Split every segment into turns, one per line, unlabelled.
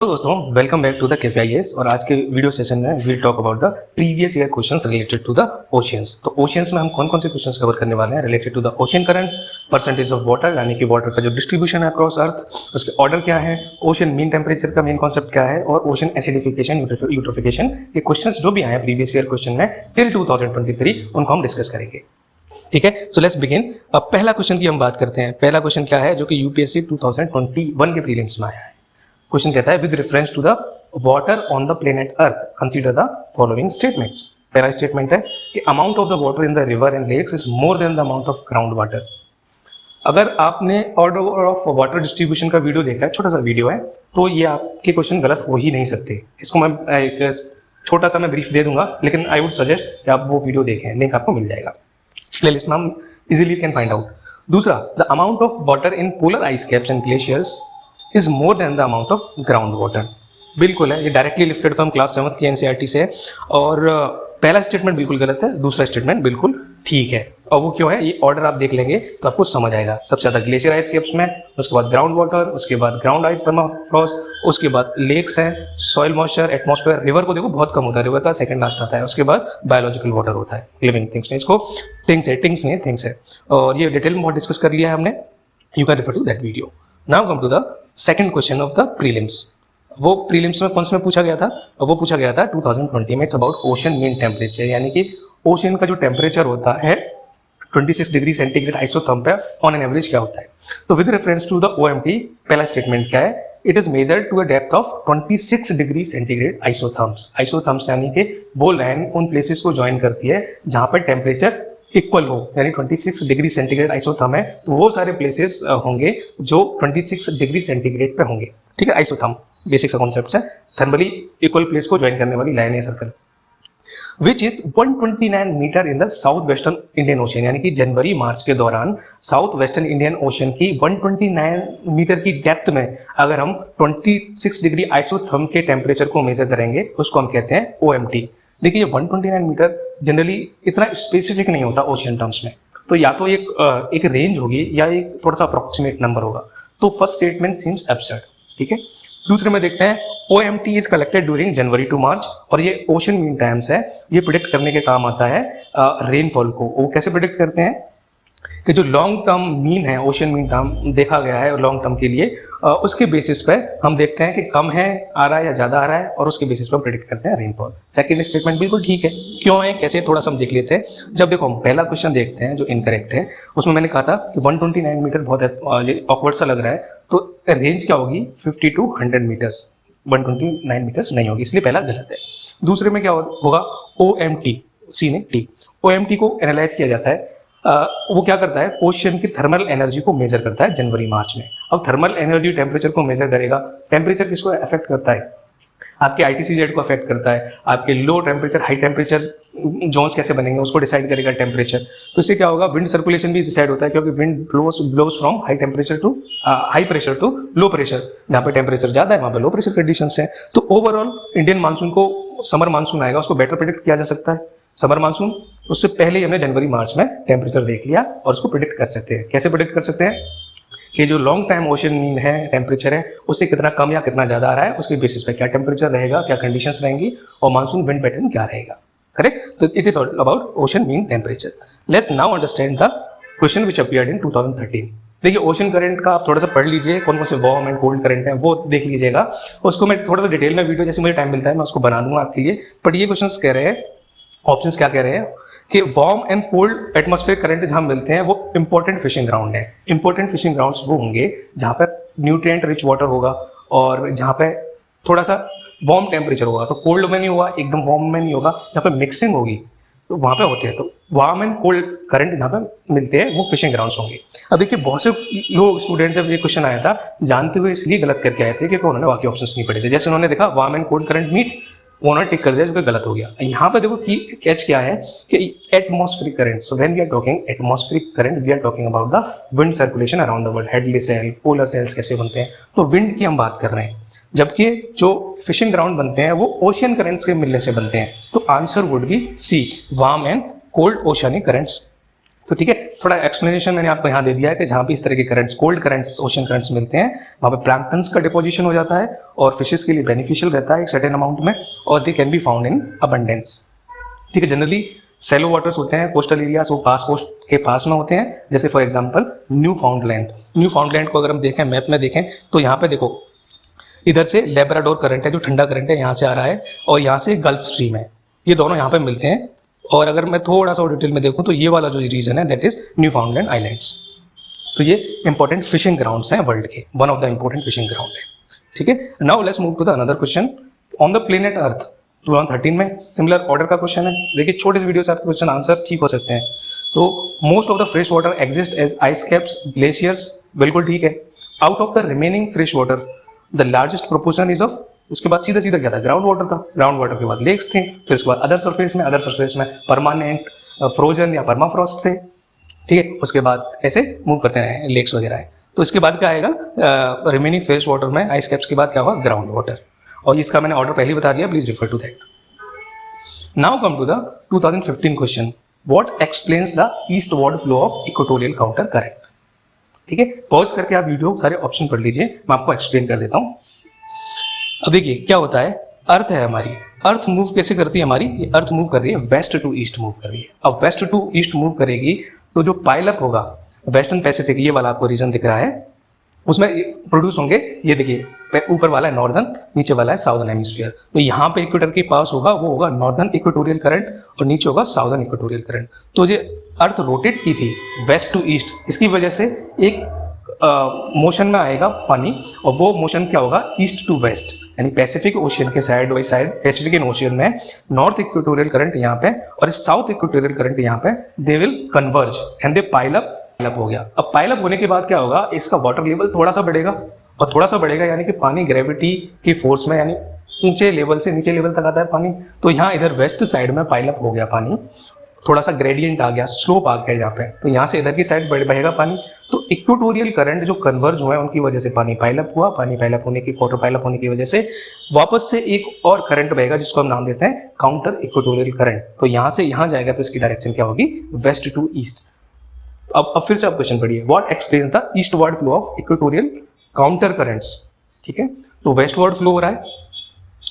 तो दोस्तों welcome back to the Cafe IAS. और आज के वीडियो सेशन में we'll talk about the previous year questions related to the oceans. तो ओशियंस में हम कौन कौन से क्वेश्चंस कवर करने वाले हैं related to the ocean currents, percentage of water यानी कि वाटर का जो डिस्ट्रीब्यूशन है अक्रॉस अर्थ, उसके ऑर्डर क्या है, ओशन मीन टेम्परेचर का मेन कॉन्सेप्ट क्या है, और ओशन एसिडिफिकेशन यूट्रोफिकेशन के क्वेश्चंस जो भी आए प्रीवियस ईयर क्वेश्चन में टिल 2023 उनको हम डिस्कस करेंगे। ठीक है, सो लेट्स बिगिन। अब पहला क्वेश्चन की हम बात करते हैं। पहला क्वेश्चन क्या है जो कि यूपीएससी 2021 के प्रीलिम्स में आया है। क्वेश्चन कहता है with reference to the water on the planet Earth consider the following statements. पहला स्टेटमेंट है कि amount of the water in the river and lakes is more than the amount of ground water. अगर आपने order of water distribution का video देखा है, छोटा सा वीडियो है, तो ये आपके क्वेश्चन गलत हो ही नहीं सकते। इसको मैं एक छोटा सा मैं ब्रीफ दे दूंगा, लेकिन आई वुड सजेस्ट कि आप वो वीडियो देखें, लिंक आपको मिल जाएगा प्लेलिस्ट में, हम इजीली कैन फाइंड आउट। दूसरा, the amount of water in polar ice caps and glaciers is more than the amount of ground water. बिल्कुल है, ये डायरेक्टली लिफ्टेड फ्रॉम क्लास 7 की एनसीईआरटी से है। और पहला स्टेटमेंट बिल्कुल गलत है, दूसरा स्टेटमेंट बिल्कुल ठीक है। और वो क्यों है, ये ऑर्डर आप देख लेंगे तो आपको समझ आएगा। सबसे ज़्यादा ग्लेशियर आइस कैप्स में, उसके बाद ग्राउंड वाटर, उसके बाद ग्राउंड आइस परमाफ्रॉस्ट, उसके बाद लेक्स हैं, सॉइल मॉइस्चर, एटमॉस्फेयर। रिवर को देखो बहुत कम होता है, रिवर का सेकंड लास्ट आता है। उसके बाद बायोलॉजिकल वाटर होता है, लिविंग थिंग्स में। इसको थिंग्स है और ये डिटेल में बहुत डिस्कस कर लिया है हमने। You can refer to that video. Now come to the second question of the prelims. वो प्रीलिम्स में कौन से में पूछा गया था? वो पूछा गया था 2020 में। It's about ocean mean temperature, यानी कि ओशन का जो टेम्परेचर होता है 26 डिग्री सेंटीग्रेड आइसोथर्म पे ऑन एन एवरेज क्या होता है। तो with reference to the OMT पहला स्टेटमेंट क्या है, it is measured to a depth of 26 degree centigrade isotherms. Isotherms यानी कि वो लाइन उन प्लेसेस को ज्वाइन करती है जहां पर टेम्परेचर इक्वल हो, यानी 26 डिग्री सेंटीग्रेड आइसोथर्म है तो वो सारे प्लेसेस होंगे जो 26 डिग्री सेंटीग्रेड पे होंगे। ठीक है, आइसोथर्म बेसिक सा कॉन्सेप्ट है, थर्मली इक्वल प्लेस को ज्वाइन करने वाली लाइन है circle, which is 129 metre in the south western Indian Ocean. यानी कि जनवरी मार्च के दौरान साउथ वेस्टर्न इंडियन ओशन की 129 मीटर की डेप्थ में अगर हम 26 डिग्री आइसोथर्म के टेम्परेचर को मेजर करेंगे उसको हम कहते हैं ओएमटी। देखिए 129 मीटर जनरली इतना स्पेसिफिक नहीं होता ओशियन टर्म्स में, तो या तो एक रेंज होगी या एक थोड़ा सा अप्रोक्सीमेट नंबर होगा। तो फर्स्ट स्टेटमेंट सीम्स एब्सर्ड। ठीक है, दूसरे में देखते हैं OMT is collected during January to March, और ये ओशन मीन टाइम्स है, ये प्रिडिक्ट करने के काम आता है रेनफॉल को। वो कैसे प्रिडिक्ट करते हैं कि जो लॉन्ग टर्म मीन है, ओशन मीन टर्म देखा गया है लॉन्ग टर्म के लिए, उसके बेसिस पे हम देखते हैं कि कम है आ रहा है या ज़्यादा आ रहा है, और उसके बेसिस पे हम प्रेडिक्ट करते हैं रेनफॉल। सेकंड स्टेटमेंट बिल्कुल ठीक है, क्यों है कैसे थोड़ा सा हम देख लेते हैं। जब देखो हम पहला क्वेश्चन देखते हैं जो इनकरेक्ट है, उसमें मैंने कहा था कि 129 मीटर बहुत ऑकवर्ड सा लग रहा है, तो रेंज क्या होगी 50 to 100 मीटर्स, 129 मीटर्स नहीं होगी, इसलिए पहला गलत है। दूसरे में क्या होगा, OMT, सी ने टी, OMT को एनालाइज किया जाता है। वो क्या करता है, ओशन की थर्मल एनर्जी को मेजर करता है जनवरी मार्च में। अब थर्मल एनर्जी टेम्परेचर को मेजर करेगा, टेम्परेचर किसको अफेक्ट करता है, आपके ITCZ को अफेक्ट करता है, आपके low temperature high temperature zones कैसे बनेंगे उसको डिसाइड करेगा टेम्परेचर। तो इससे क्या होगा, विंड सर्कुलेशन भी डिसाइड होता है, क्योंकि wind blows from high temperature to high pressure to low pressure. जहाँ पे टेम्परेचर ज़्यादा है वहाँ पे लो प्रेशर कंडीशंस है। तो ओवरऑल इंडियन मानसून को, समर मानसून आएगा उसको बेटर प्रिडिक्ट किया जा सकता है। समर मानसून उससे पहले ही हमने जनवरी मार्च में टेम्परेचर देख लिया और उसको प्रिडिक्ट कर सकते हैं। कैसे प्रिडिक्ट कर सकते हैं कि जो लॉन्ग टाइम ओशन मीन है टेम्परेचर है उससे कितना कम या कितना ज़्यादा आ रहा है, उसके बेसिस पे क्या टेम्परेचर रहेगा, क्या कंडीशंस रहेंगी, और मानसून विंड पैटर्न क्या रहेगा। करेक्ट, तो it is all about ocean mean temperature. Let's now understand the question which appeared in 2013। देखिए ओशन करंट का आप थोड़ा सा पढ़ लीजिए, कौन कौन से वार्म एंड कोल्ड करंट है वो देख लीजिएगा। उसको मैं थोड़ा सा डिटेल में वीडियो जैसे मुझे टाइम मिलता है मैं उसको बना दूंगा आपके लिए। बट ये क्वेश्चन कह रहे हैं, ऑप्शंस क्या कह रहे हैं कि warm and cold atmosphere current जहां मिलते हैं वो इंपॉर्टेंट फिशिंग ग्राउंड है। इंपॉर्टेंट फिशिंग ग्राउंड्स वो होंगे जहां पर न्यूट्रिएंट रिच वाटर होगा और जहां पे थोड़ा सा वार्म टेम्परेचर होगा। तो कोल्ड में नहीं होगा, एकदम वार्म में नहीं होगा, जहाँ पे मिक्सिंग होगी तो वहाँ पे होते हैं। तो वार्म एंड कोल्ड करंट जहाँ पे मिलते हैं वो फिशिंग ग्राउंड्स होंगे। अब देखिए बहुत से लोग स्टूडेंट्स जब ये क्वेश्चन आया था जानते हुए इसलिए गलत करके आए थे क्योंकि उन्होंने बाकी ऑप्शंस नहीं पढ़े थे। जैसे उन्होंने देखा warm and cold current meet, उन्होंने टिक कर दिया जो कि गलत हो गया। यहाँ पे देखो की कैच क्या है कि atmospheric current. So when we are talking atmospheric current we are talking about the wind circulation around the world. Hadley cell, polar cells कैसे बनते हैं, तो विंड की हम बात कर रहे हैं। जबकि जो फिशिंग ग्राउंड बनते हैं वो ओशियन करंट्स के मिलने से बनते हैं। तो answer would be C, warm and cold oceanic currents. तो ठीक है, थोड़ा एक्सप्लेनेशन मैंने आपको यहाँ दे दिया है कि जहाँ पे इस तरह के currents, cold currents, ocean currents मिलते हैं, वहाँ पे प्लैंक्टन्स का डिपोजिशन हो जाता है और फिशेस के लिए बेनिफिशियल रहता है एक सर्टेन अमाउंट में, और they can be found in abundance. ठीक है, जनरली सैलो वाटर्स होते हैं, कोस्टल एरियाज, वो पास कोस्ट के पास में होते हैं, जैसे फॉर एग्जांपल न्यू फाउंडलैंड को अगर हम देखें, मैप में देखें तो यहाँ पे देखो, इधर से लेब्राडोर करंट है जो ठंडा करंट है, यहाँ से आ रहा है, और यहाँ से गल्फ स्ट्रीम है, ये दोनों यहाँ पे मिलते हैं। और अगर मैं थोड़ा सा डिटेल में देखूँ तो ये वाला जो रीजन है that is Newfoundland islands. तो ये इंपॉर्टेंट फिशिंग ग्राउंड्स हैं वर्ल्ड के, one of the important fishing ground है। ठीक है, now let's move to the another question on the planet Earth 2013 में सिमिलर ऑर्डर का क्वेश्चन है। देखिए छोटे से वीडियो से आपके क्वेश्चन आंसर्स ठीक हो सकते हैं। तो most of the fresh water exist as ice caps, glaciers, बिल्कुल ठीक है। Out of the remaining fresh water the largest proportion is of, उसके बाद सीधा सीधा क्या था, ग्राउंड वाटर था, ग्राउंड वाटर के बाद लेक्स थे, फिर उसके बाद अदर सरफेस में परमानेंट फ्रोजन या परमाफ्रॉस्ट थे। ठीक है, उसके बाद ऐसे मूव करते रहे लेक्स वगैरह है। तो इसके बाद क्या आएगा, रिमेनिंग फ्रेश वाटर में आइस कैप्स के बाद क्या होगा, ग्राउंड वाटर, और इसका मैंने ऑर्डर पहले ही बता दिया, please refer to that. Now come to the 2015 question, what explains the eastward flow of equatorial counter current. ठीक है, पॉज करके आप वीडियो सारे ऑप्शन पढ़ लीजिए, मैं आपको एक्सप्लेन कर देता हूँ। अब देखिए क्या होता है, अर्थ है हमारी, अर्थ मूव कैसे करती है हमारी, ये अर्थ मूव कर रही है वेस्ट टू ईस्ट मूव कर रही है। अब वेस्ट टू ईस्ट मूव करेगी तो जो पाइलअप होगा वेस्टर्न पैसिफिक, ये वाला आपको रीजन दिख रहा है, उसमें प्रोड्यूस होंगे, ये देखिए ऊपर वाला है नॉर्दर्न, नीचे वाला है साउदर्न हेमिस्फीयर। तो यहाँ पे इक्वेटर के पास होगा वो होगा नॉर्दर्न इक्वेटोरियल करंट और नीचे होगा साउदर्न इक्वेटोरियल करंट। तो ये अर्थ रोटेट की थी वेस्ट टू ईस्ट, इसकी वजह से एक मोशन में आएगा पानी, और वो मोशन क्या होगा, ईस्ट टू वेस्ट, यानी पैसिफिक ओशियन के side by side, Pacific ocean में नॉर्थ इक्वेटोरियल करंट यहाँ पे और साउथ इक्वेटोरियल करंट यहाँ पे, they will converge and they pile up हो गया। अब पाइल अप होने के बाद क्या होगा, इसका वाटर लेवल थोड़ा सा बढ़ेगा, और थोड़ा सा बढ़ेगा यानी कि पानी ग्रेविटी की फोर्स में, यानी ऊंचे लेवल से नीचे लेवल तक आता है पानी। तो यहाँ इधर वेस्ट साइड में पाइल अप हो गया पानी, थोड़ा सा ग्रेडियंट आ गया, स्लोप आ गया यहाँ पे, तो यहाँ से इधर की साइड बहेगा पानी। तो इक्वेटोरियल करंट जो कन्वर्ज हुआ है उनकी वजह से पानी पाइलअप हुआ, पानी पाइलअप होने की, वाटर पाइलअप होने की वजह से वापस से एक और करंट बहेगा जिसको हम नाम देते हैं काउंटर इक्वेटोरियल करंट। तो यहाँ से यहाँ जाएगा तो इसकी डायरेक्शन क्या होगी, वेस्ट टू ईस्ट। अब फिर से आप क्वेश्चन पढ़िए, what explains the eastward flow of equatorial counter currents. ठीक है, तो वेस्टवर्ड फ्लो हो रहा है,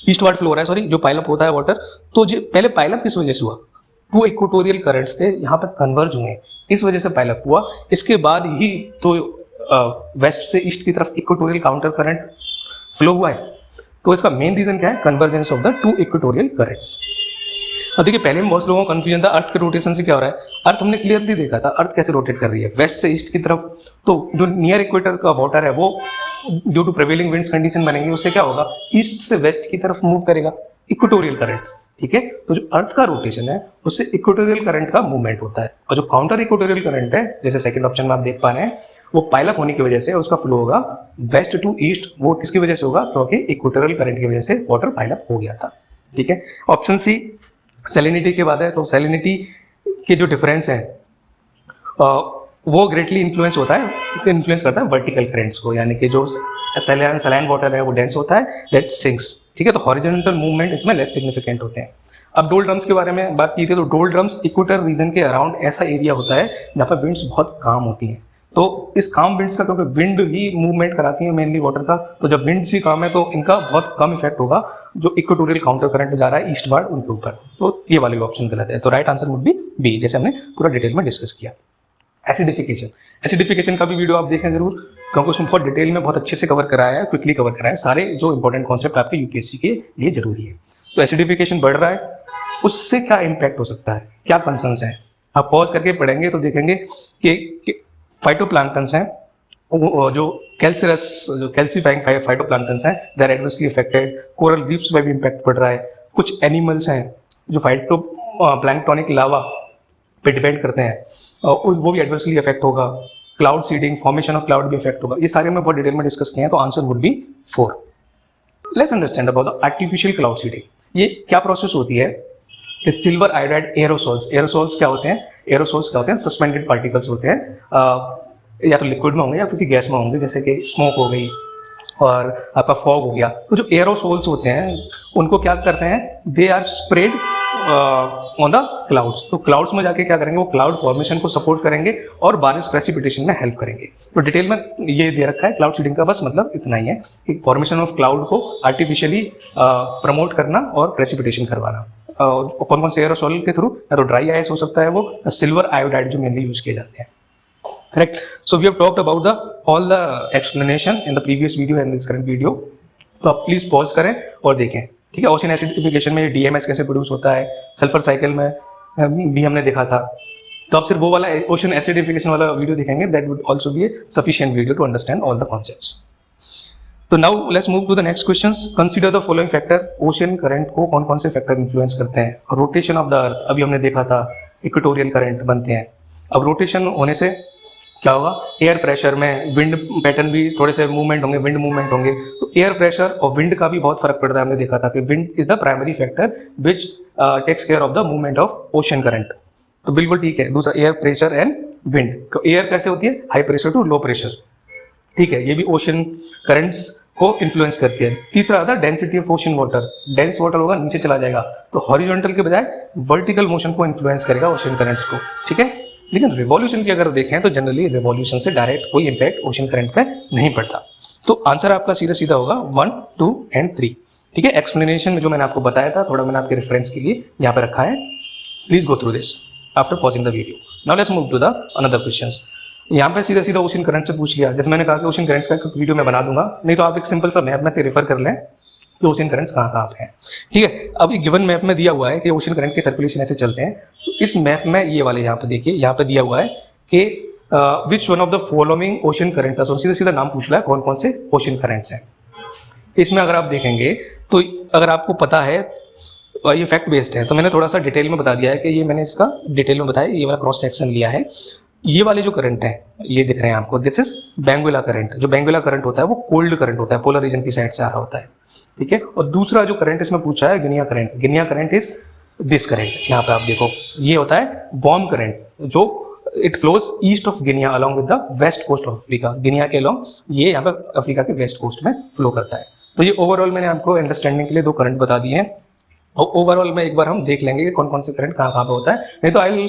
ईस्टवर्ड फ्लो हो रहा है, सॉरी, जो पाइलअप होता है वाटर। तो जो पहले पाइलअप किस वजह से हुआ, टू इक्वेटोरियल करंट्स थे यहाँ पर कन्वर्ज हुए, इस वजह से पाइलअप हुआ। इसके बाद ही तो वेस्ट से ईस्ट की तरफ इक्वेटोरियल काउंटर करंट फ्लो हुआ है। तो इसका मेन रीजन क्या है, convergence of the two equatorial currents. अब देखिए पहले में बहुत लोगों को कंफ्यूजन था अर्थ के रोटेशन से क्या हो रहा है। अर्थ हमने क्लियरली देखा था अर्थ कैसे रोटेट कर रही है, वेस्ट से ईस्ट की तरफ। तो जो नियर इक्वेटर का वाटर है वो due to prevailing winds condition बनेंगे, उससे क्या होगा, ईस्ट से वेस्ट की तरफ मूव करेगा इक्वेटोरियल करंट। ठीक है, तो जो अर्थ का रोटेशन है उससे इक्वेटोरियल करंट का मूवमेंट होता है, और जो काउंटर इक्वेटोरियल करंट है जैसे सेकंड ऑप्शन में आप देख पा रहे हैं, वो पाइलअप होने की वजह से उसका फ्लो होगा वेस्ट टू ईस्ट। वो किसकी वजह से होगा, क्योंकि इक्वेटोरियल करंट की वजह से वाटर पाइलअप हो गया था। ठीक है, ऑप्शन सी सैलिनिटी के बाद है। तो सैलिनिटी के जो डिफरेंस है वो ग्रेटली इन्फ्लुएंस होता है, इन्फ्लुएंस करता है वर्टिकल करंट्स को, यानी कि जो सैलाइन वाटर है वो डेंस होता है, दैट सिंक्स। ठीक है, तो हॉरिजॉन्टल मूवमेंट इसमें लेस सिग्निफिकेंट होते हैं। अब डोल ड्रम्स के बारे में बात की थी, तो डोल ड्रम्स इक्वेटर रीजन के अराउंड ऐसा एरिया होता है जहाँ पर विंड्स बहुत काम होती हैं। तो इस काम विंड्स का, क्योंकि विंड ही मूवमेंट कराती है मेनली वाटर का, तो जब विंड्स ही काम है तो इनका बहुत कम इफेक्ट होगा जो इक्वेटोरियल काउंटर करंट जा रहा है ईस्टवर्ड उनके ऊपर। तो ये वाली ऑप्शन गलत है। तो right answer would be B, जैसे हमने पूरा डिटेल में डिस्कस किया। एसिडिफिकेशन का भी वीडियो आप देखें जरूर, क्योंकि उसमें बहुत डिटेल में बहुत अच्छे से कवर कराया है, क्विकली कवर कराया है, सारे जो इंपॉर्टेंट कॉन्सेप्ट आपके यूपीएससी के लिए जरूरी है। तो एसिडिफिकेशन बढ़ रहा है, उससे क्या इम्पैक्ट हो सकता है, क्या कंसर्न्स हैं, आप पॉज करके पढ़ेंगे तो देखेंगे कि फाइटोप्लैंक्टन्स हैं, जो कैल्सिरस, जो कैल्सीफाइंग फाइटोप्लैंक्टन्स हैं, they are adversely affected. Coral reefs में भी इम्पैक्ट पड़ रहा है। कुछ एनिमल्स हैं जो फाइटोप्लैंक्टोनिक लावा पे डिपेंड करते हैं, वो भी एडवर्सली अफेक्ट होगा। Cloud seeding, formation of cloud भी अफेक्ट होगा। ये सारे हमने बहुत डिटेल में डिस्कस किए हैं, तो answer would B 4। Let's understand about the artificial cloud seeding. ये क्या प्रोसेस होती है, सिल्वर आयोडाइड एरोसोल्स। एरोसोल्स क्या होते हैं, एरोसोल्स क्या होते हैं, सस्पेंडेड पार्टिकल्स होते हैं, या तो लिक्विड में होंगे या किसी गैस में होंगे, जैसे कि स्मोक हो गई और आपका फॉग हो गया। तो जो एरोसोल्स होते हैं उनको क्या करते हैं, they are spread on the clouds. तो क्लाउड्स में जाके क्या करेंगे, वो क्लाउड फॉर्मेशन को सपोर्ट करेंगे और बारिश प्रेसिपिटेशन में हेल्प करेंगे। तो डिटेल में ये दे रखा है क्लाउड सीडिंग का, बस मतलब इतना ही है कि फॉर्मेशन ऑफ क्लाउड को आर्टिफिशियली प्रमोट करना और प्रेसिपिटेशन करवाना। कौन कौन से एयरोसॉल के थ्रू, या तो ड्राई आइस हो सकता है, वो सिल्वर आयोडाइड जो मेनली यूज किए जाते हैं। Correct. So we have talked about the all the explanation in the previous video and this current video. तो आप प्लीज पॉज करें और देखें, ठीक है। ओशन एसिडिफिकेशन में डीएमएस कैसे प्रोड्यूस होता है, सल्फर साइकिल में भी हमने देखा था। तो आप सिर्फ वो वाला ओशन एसिडिफिकेशन वाला वीडियो देखेंगे, that would also be a sufficient video to understand all the concepts. तो now let's move to the next questions. Consider the following factor. Ocean current को कौन कौन से फैक्टर इन्फ्लुएंस करते हैं? रोटेशन ऑफ द अर्थ, अभी हमने देखा था इक्वेटोरियल करंट बनते हैं। अब रोटेशन होने से क्या होगा, एयर प्रेशर में विंड पैटर्न भी थोड़े से मूवमेंट होंगे, विंड मूवमेंट होंगे। तो एयर प्रेशर और विंड का भी बहुत फर्क पड़ता है। हमने देखा था कि wind is the primary factor which takes care of the movement of ocean current. तो बिल्कुल ठीक है। दूसरा एयर प्रेशर एंड विंड। तो एयर कैसे होती है, high pressure to low pressure, ठीक है, ये भी ओशन करंट्स को इन्फ्लुएंस करती है। तीसरा आता है density of ocean water. Dense water होगा, नीचे चला जाएगा, तो हॉरिजॉन्टल के बजाय वर्टिकल मोशन को इन्फ्लुएंस करेगा ओशन करंट्स को, ठीक है। लेकिन रिवॉल्यूशन की अगर देखें तो जनरली रिवॉल्यूशन से डायरेक्ट कोई इंपैक्ट ओशन करंट पे नहीं पड़ता। तो आंसर आपका सीधा सीधा होगा 1, 2 एंड 3, ठीक है। एक्सप्लेनेशन में जो मैंने आपको बताया था, थोड़ा मैंने आपके रेफरेंस के लिए यहाँ पे रखा है। Please go through this after pausing the video. Now let's move to the another questions. यहाँ पे सीधा सीधा ओशन करंट से पूछ लिया। जैसे मैंने कहा कि ओशन करंट्स का एक वीडियो मैं बना दूंगा, नहीं तो आप एक सिंपल सा मैप में से रेफर कर लें कि ओशन करंट्स कहाँ पे हैं, ठीक है। अब एक गिवन मैप में दिया हुआ है कि ओशन करंट के सर्कुलेशन ऐसे चलते हैं। तो इस मैप में ये वाले यहाँ पे देखिए, यहाँ पे दिया हुआ है कि which one of the following ocean currents. तो सीधा सीधा नाम पूछ रहा है कौन कौन से ओशन करंट्स हैं। इसमें अगर आप देखेंगे तो अगर आपको पता है ये फैक्ट बेस्ड है, तो मैंने थोड़ा सा डिटेल में बता दिया है कि ये मैंने इसका डिटेल में बताया, ये वाला क्रॉस सेक्शन लिया है। ये वाले जो करंट हैं, ये दिख रहे हैं आपको, दिस इज बेंगुला करंट। जो बेंगुला करंट होता है वो कोल्ड करंट होता है, पोलर रीजन की साइड से आ रहा होता है, ठीक है। और दूसरा जो करंट इसमें पूछा है Guinea current. Guinea current is this current, यहाँ पे आप देखो, ये होता है वार्म करंट, जो it flows east of Guinea along with the west coast of Africa. Guinea के अलॉन्ग ये यहाँ पे अफ्रीका के वेस्ट कोस्ट में फ्लो करता है। तो ये ओवरऑल मैंने आपको अंडरस्टैंडिंग के लिए 2 करंट बता दिए हैं, और ओवरऑल में एक बार हम देख लेंगे कि कौन कौन से करंट कहाँ कहाँ पे होता है। नहीं तो आई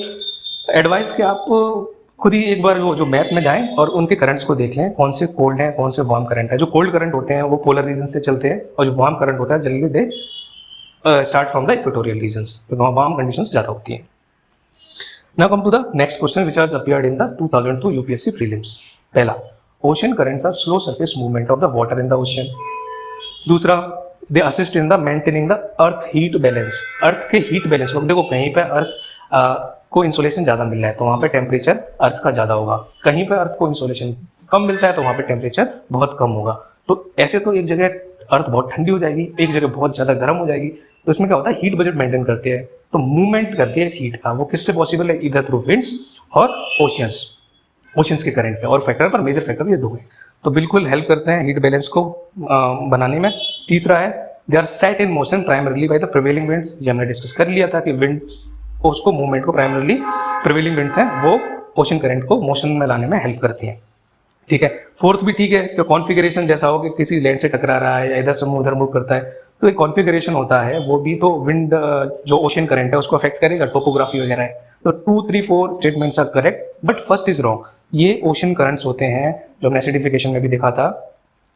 एडवाइस कि आप खुद ही एक बार वो जो मैप में जाएं और उनके करंट्स को देख लें, कौन से कोल्ड हैं, कौन से वार्म करंट है। जो कोल्ड करंट होते हैं वो पोलर रीजन से चलते हैं, और जो वार्म करंट होता है generally they start from the equatorial regions, तो वहाँ वार्म कंडीशंस ज़्यादा होती हैं। Now come to the next question which has appeared in the 2002 UPSC prelims. पहला, ocean currents are slow surface movement of the water in the ocean. दूसरा, they assist in the maintaining the earth heat balance. Earth के heat balance को देखो, कहीं पे अर्थ को insolation ज़्यादा मिल रहा है तो वहाँ पे टेम्परेचर अर्थ का ज़्यादा होगा, कहीं पे अर्थ को इंसोलेशन कम मिलता है तो वहाँ पे टेम्परेचर बहुत कम होगा। तो ऐसे तो एक जगह अर्थ बहुत ठंडी हो जाएगी, एक जगह बहुत ज़्यादा गर्म हो जाएगी। तो इसमें क्या होता है, हीट बजट मेंटेन करते हैं, तो मूवमेंट करती है इस हीट का। वो किससे पॉसिबल है, इधर थ्रू विंड्स और ओशंस के करंट पे। और फैक्टर पर मेजर फैक्टर ये 2 हैं, तो बिल्कुल हेल्प करते हैं हीट बैलेंस को बनाने में। तीसरा है, they are set in motion primarily by the prevailing winds. ये हमने डिस्कस कर लिया था कि विंड्स उसको मूवमेंट को प्राइमरली प्रिवेलिंग विंड्स हैं वो ओशन करंट को मोशन में लाने में हेल्प करती हैं, ठीक है। फोर्थ भी ठीक है कि कॉन्फ़िगरेशन जैसा हो कि किसी लैंड से टकरा रहा है या इधर से उधर मूव करता है, तो एक कॉन्फ़िगरेशन होता है, वो भी तो विंड जो ओशन करंट है उसको अफेक्ट करेगा, टोपोग्राफी वगैरह है। तो 2, 3, 4 statements are correct, but first is wrong. ये ओशन करंट्स होते हैं जो हमने एसिडिफिकेशन में भी देखा था,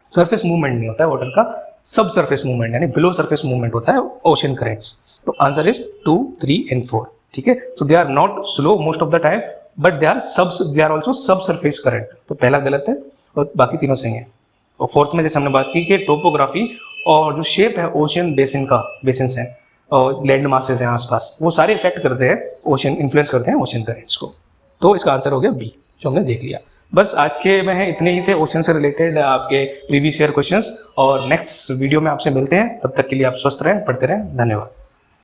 सरफेस मूवमेंट नहीं होता है वाटर का, सब सरफेस मूवमेंट यानी बिलो सरफेस मूवमेंट होता है ओशन करंट्स। तो आंसर इज 2, 3 एंड 4, ठीक है। So they are not slow most of the time, but they are also sub surface current. तो पहला गलत है और बाकी तीनों सही हैं। और फोर्थ में जैसे हमने बात की कि टोपोग्राफी और जो शेप है ओशन बेसिन का, बेसिन्स हैं और लैंड मासेस हैं आसपास, वो सारे इफेक्ट करते हैं ओशन, इन्फ्लुएंस करते हैं ओशन करंट्स को। तो इसका आंसर हो गया बी, जो हमने देख लिया। बस आज के में है इतने ही थे ओशन से रिलेटेड आपके प्रीवियस ईयर क्वेश्चंस, और नेक्स्ट वीडियो में आपसे मिलते हैं। तब तक के लिए आप स्वस्थ रहें, पढ़ते रहें। धन्यवाद।